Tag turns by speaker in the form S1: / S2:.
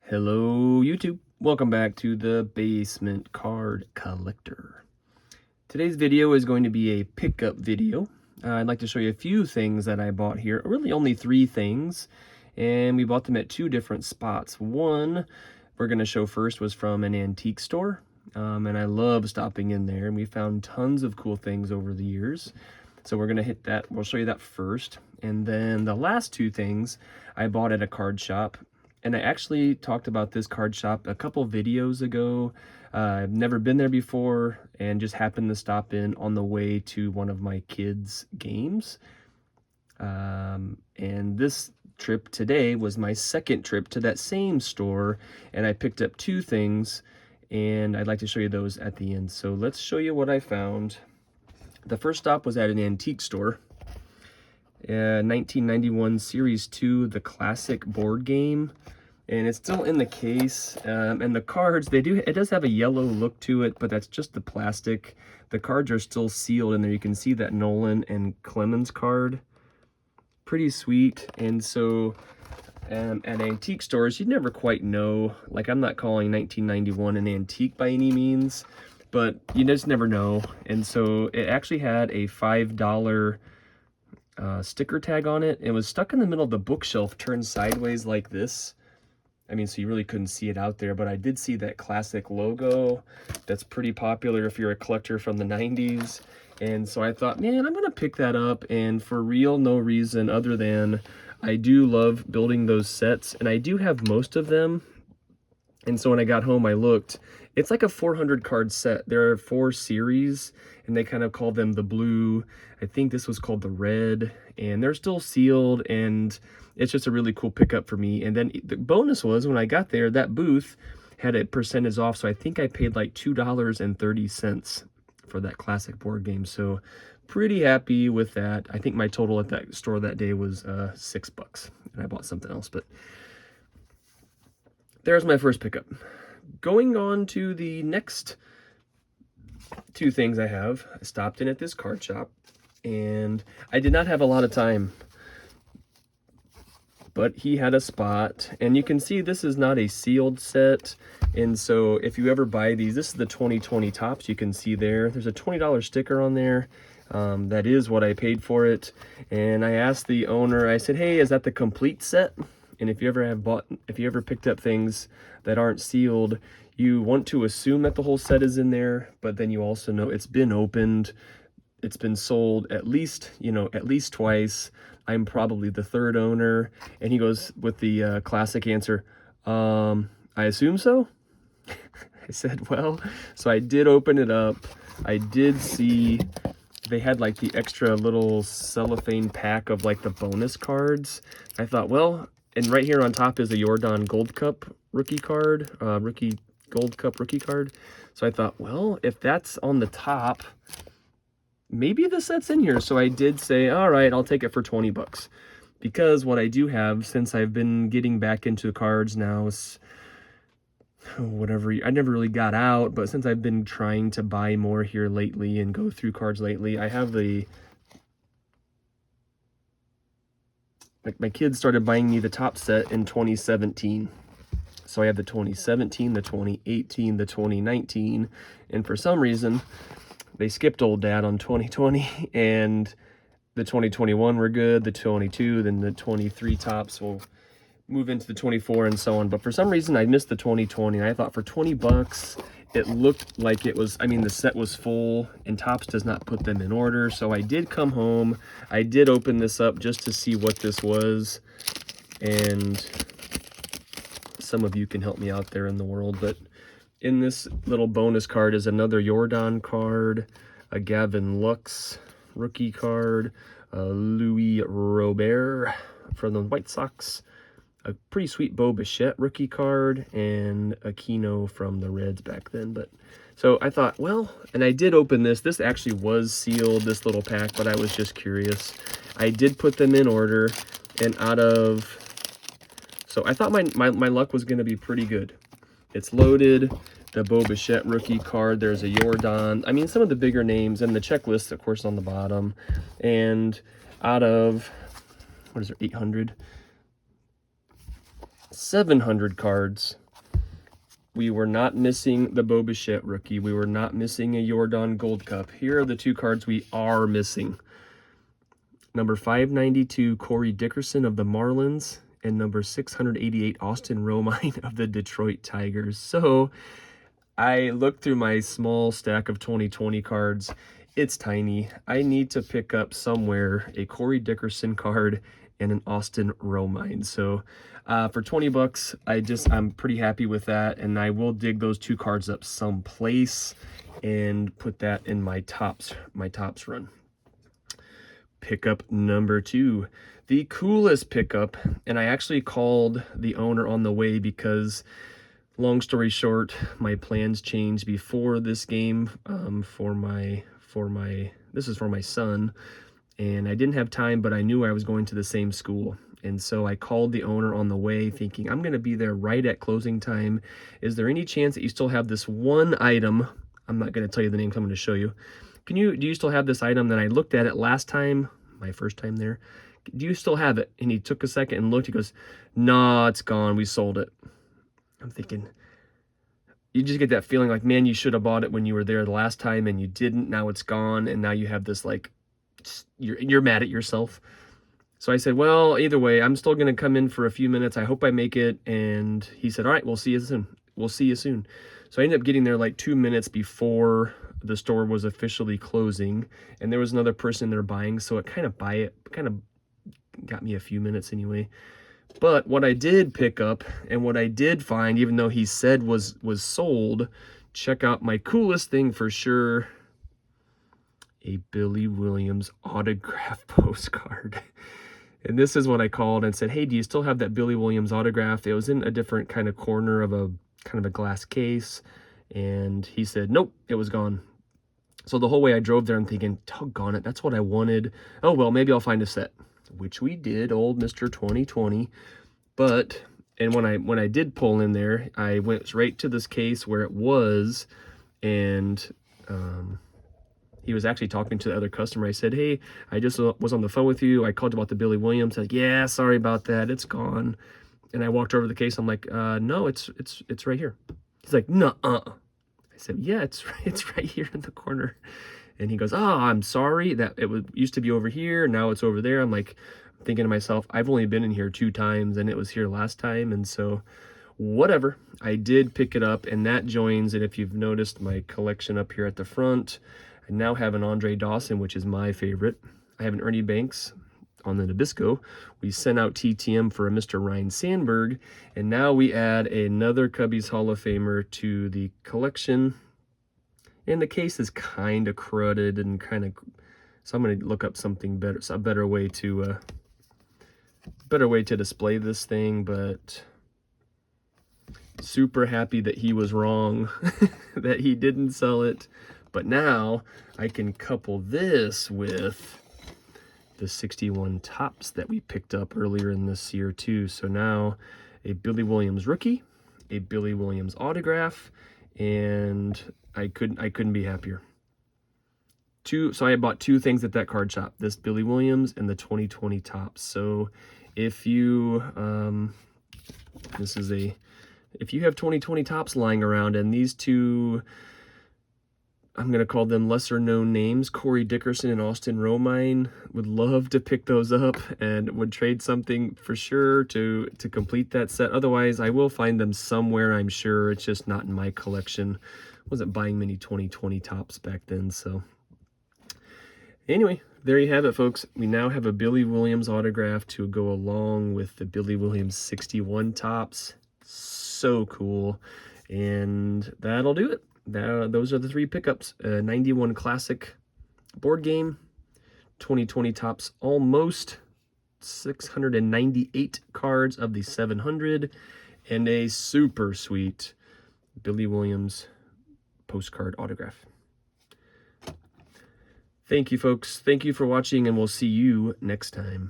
S1: Hello YouTube, welcome back to the Basement Card Collector. Today's video is going to be a pickup video. I'd like to show you a few things that I bought here, really only 3 things, and we bought them at 2 different spots. One we're going to show first was from an antique store, and I love stopping in there, and we found tons of cool things over the years. So we're going to hit that, we'll show you that first, and then the last 2 things I bought at a card shop. And I actually talked about this card shop a couple videos ago. I've never been there before and just happened to stop in on the way to one of my kids' games. And this trip today was my second trip to that same store, and I picked up 2 things, and I'd like to show you those at the end. So let's show you what I found. The first stop was at an antique store. 1991 Series 2, the classic board game, and it's still in the case, and the cards, it does have a yellow look to it, but that's just the plastic. The cards are still sealed in there. You can see that Nolan and Clemens card, pretty sweet. And so at antique stores, you never quite know, like I'm not calling 1991 an antique by any means, but you just never know. And so it actually had a $5 sticker tag on it. It was stuck in the middle of the bookshelf, turned sideways like this. I mean, so you really couldn't see it out there, but I did see that classic logo that's pretty popular if you're a collector from the 90s. And so I thought, man, I'm gonna pick that up, and for real, no reason other than I do love building those sets, and I do have most of them. And so when I got home, I looked. It's like a 400 card set. There are 4 series, and they kind of call them the blue. I think this was called the red, and they're still sealed, and it's just a really cool pickup for me. And then the bonus was when I got there, that booth had a percentage off, so I think I paid like $2.30 for that classic board game. So pretty happy with that. I think my total at that store that day was $6, and I bought something else, but there's my first pickup. Going on to the next 2 things I have. I stopped in at this card shop, and I did not have a lot of time, but he had a spot, and you can see this is not a sealed set. And so if you ever buy these, this is the 2020 Topps. You can see there's a $20 sticker on there. That is what I paid for it. And I asked the owner, I said, hey, is that the complete set? And if you ever picked up things that aren't sealed, you want to assume that the whole set is in there, but then you also know it's been opened, it's been sold at least twice. I'm probably the 3rd owner. And he goes with the classic answer, I assume so. I said, well, so I did open it up. I did see they had like the extra little cellophane pack of like the bonus cards. I thought, well, and right here on top is a Jordan Gold Cup rookie card, Gold Cup rookie card. So I thought, well, if that's on the top, maybe the set's in here. So I did say, all right, I'll take it for 20 bucks. Because what I do have, since I've been getting back into cards now, I never really got out, but since I've been trying to buy more here lately and go through cards lately, I have my kids started buying me the Topps set in 2017. So I have the 2017, the 2018, the 2019, and for some reason, they skipped old dad on 2020, and the 2021 were good, the 22, then the 23 Topps will move into the 24 and so on. But for some reason, I missed the 2020, and I thought for 20 bucks, it looked like it was, I mean, the set was full, and Topps does not put them in order. So I did come home. I did open this up just to see what this was, and some of you can help me out there in the world. But in this little bonus card is another Jordan card, a Gavin Lux rookie card, a Louis Robert from the White Sox, a pretty sweet Bo Bichette rookie card, and a Keno from the Reds back then. But so I thought, well, and I did open this. This actually was sealed, this little pack, but I was just curious. I did put them in order, and so I thought my luck was going to be pretty good. It's loaded. The Bo Bichette rookie card. There's a Jordan. I mean, some of the bigger names, and the checklist, of course, on the bottom. And out of, what is there, 800? 700 cards. We were not missing the Bo Bichette rookie. We were not missing a Jordan Gold Cup. Here are the two cards we are missing. Number 592, Corey Dickerson of the Marlins, and number 688, Austin Romine of the Detroit Tigers. So I looked through my small stack of 2020 cards. It's tiny. I need to pick up somewhere a Corey Dickerson card and an Austin Romine. So for 20 bucks, I'm pretty happy with that, and I will dig those two cards up someplace and put that in my tops run. Pickup number 2, the coolest pickup, and I actually called the owner on the way because, long story short, my plans changed before this game this is for my son, and I didn't have time, but I knew I was going to the same school. And so I called the owner on the way thinking, I'm going to be there right at closing time. Is there any chance that you still have this one item? I'm not going to tell you the name, I'm going to show you. Do you still have this item that I looked at it last time, my first time there? Do you still have it? And he took a second and looked. He goes, nah, it's gone. We sold it. I'm thinking, you just get that feeling like, man, you should have bought it when you were there the last time and you didn't. Now it's gone. And now you have this, like, you're mad at yourself. So I said, well, either way, I'm still going to come in for a few minutes. I hope I make it. And he said, all right, we'll see you soon. We'll see you soon. So I ended up getting there like 2 minutes before the store was officially closing, and there was another person there buying, so it kind of got me a few minutes anyway. But what I did pick up and what I did find, even though he said was sold, check out my coolest thing for sure, a Billy Williams autograph postcard. And this is what I called and said, hey, do you still have that Billy Williams autograph? It was in a different kind of corner of a kind of a glass case. And he said, nope, it was gone. So the whole way I drove there, I'm thinking, doggone it, that's what I wanted. Oh, well, maybe I'll find a set, which we did, old Mr. 2020. But, and when I did pull in there, I went right to this case where it was, and he was actually talking to the other customer. I said, hey, I just was on the phone with you. I called about the Billy Williams. Like, yeah, sorry about that. It's gone. And I walked over to the case. I'm like, no, it's right here. He's like, nuh-uh. I said, yeah, it's right here in the corner. And he goes, oh, I'm sorry that used to be over here. Now it's over there. I'm like, thinking to myself, I've only been in here 2 times and it was here last time. And so whatever, I did pick it up, and that joins. And if you've noticed my collection up here at the front, I now have an Andre Dawson, which is my favorite. I have an Ernie Banks on the Nabisco. We sent out TTM for a Mr. Ryan Sandberg, and now we add another Cubbies Hall of Famer to the collection. And the case is kind of crudted and kind of, so I'm going to look up something better, a better way to display this thing. But super happy that he was wrong, that he didn't sell it. But now I can couple this with the 61 Topps that we picked up earlier in this year too. So now a Billy Williams rookie, a Billy Williams autograph, and I couldn't be happier. So I bought 2 things at that card shop, this Billy Williams and the 2020 Topps. So if you if you have 2020 Topps lying around, and these 2, I'm going to call them lesser known names, Corey Dickerson and Austin Romine, would love to pick those up and would trade something for sure to complete that set. Otherwise, I will find them somewhere, I'm sure. It's just not in my collection. Wasn't buying many 2020 Topps back then. So anyway, there you have it, folks. We now have a Billy Williams autograph to go along with the Billy Williams 61 Topps. So cool. And that'll do it. Those are the 3 pickups. 91 Classic board game, 2020 Topps almost, 698 cards of the 700, and a super sweet Billy Williams postcard autograph. Thank you, folks. Thank you for watching, and we'll see you next time.